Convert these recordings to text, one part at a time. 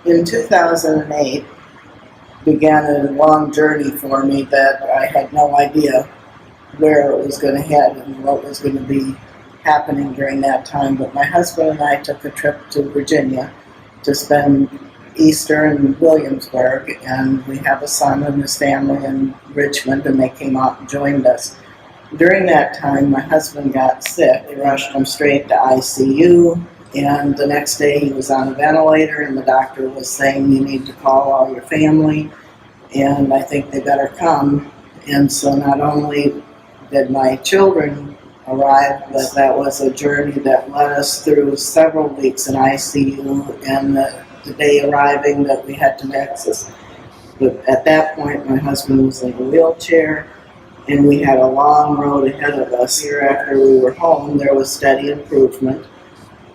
In 2008 began a long journey for me that I had no idea where it was going to head and what was going to be happening during that time. But my husband and I took a trip to Virginia to spend Easter in Williamsburg, and we have a son and his family in Richmond, and they came out and joined us. During that time, my husband got sick. They rushed him straight to ICU, and the next day he was on a ventilator, and the doctor was saying, you need to call all your family, and I think they better come. And so not only did my children arrive, but that was a journey that led us through several weeks in ICU, and the day arriving that we had to Texas. But at that point, my husband was in a wheelchair, and we had a long road ahead of us. Here after we were home, there was steady improvement.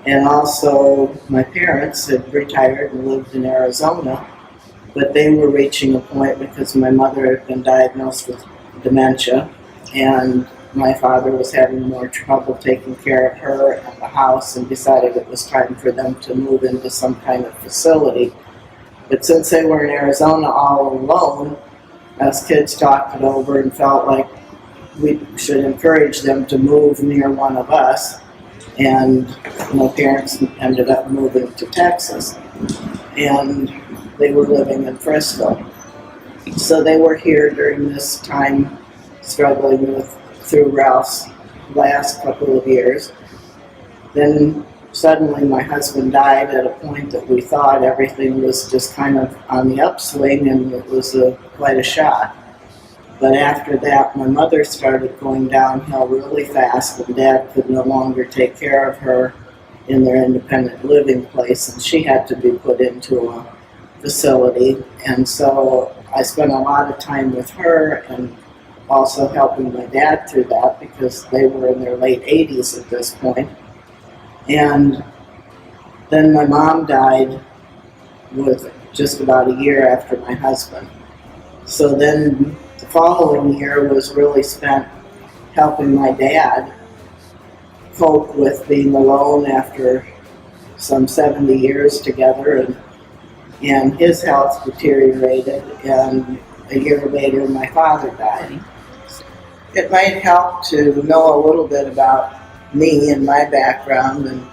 And also, my parents had retired and lived in Arizona, but they were reaching a point because my mother had been diagnosed with dementia, and my father was having more trouble taking care of her and the house, and decided it was time for them to move into some kind of facility. But since they were in Arizona all alone, us kids talked it over and felt like we should encourage them to move near one of us. And my parents ended up moving to Texas, and they were living in Frisco. So they were here during this time, struggling through Ralph's last couple of years. Then suddenly my husband died at a point that we thought everything was just kind of on the upswing, and it was quite a shock. But after that, my mother started going downhill really fast, and Dad could no longer take care of her in their independent living place, and she had to be put into a facility. And so I spent a lot of time with her, and also helping my dad through that, because they were in their late 80s at this point. And then my mom died with just about a year after my husband. So then the following year was really spent helping my dad cope with being alone after some 70 years together, and his health deteriorated, and a year later my father died. It might help to know a little bit about me and my background. And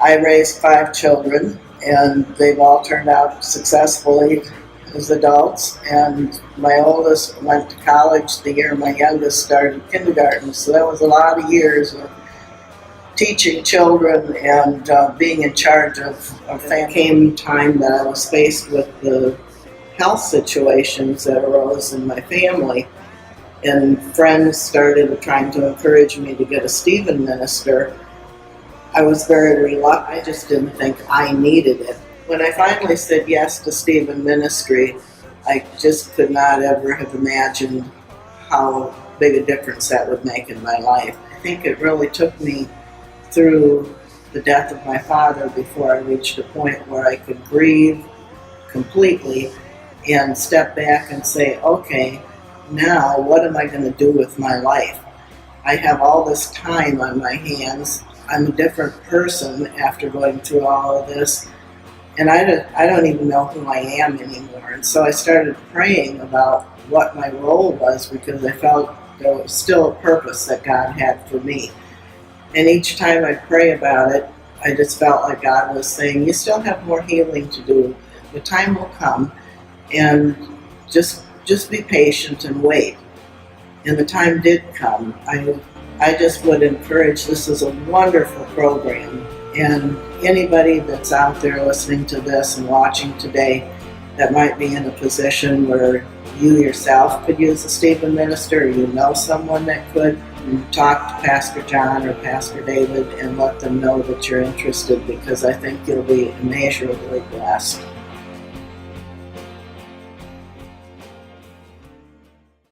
I raised 5 children, and they've all turned out successfully as adults. And my oldest went to college the year my youngest started kindergarten. So that was a lot of years of teaching children and being in charge of family. Came time that I was faced with the health situations that arose in my family, and friends started trying to encourage me to get a Stephen minister. I was very reluctant. I just didn't think I needed it. When I finally said yes to Stephen ministry, I just could not ever have imagined how big a difference that would make in my life. I think it really took me through the death of my father before I reached a point where I could grieve completely and step back and say, okay, now what am I going to do with my life? I have all this time on my hands. I'm a different person after going through all of this, and I don't even know who I am anymore. And so I started praying about what my role was, because I felt there was still a purpose that God had for me. And each time I pray about it, I just felt like God was saying, you still have more healing to do. The time will come, and just be patient and wait. And the time did come. I just would encourage, this is a wonderful program, and anybody that's out there listening to this and watching today that might be in a position where you yourself could use a Stephen minister, or you know someone that could, talk to Pastor John or Pastor David and let them know that you're interested, because I think you'll be immeasurably blessed.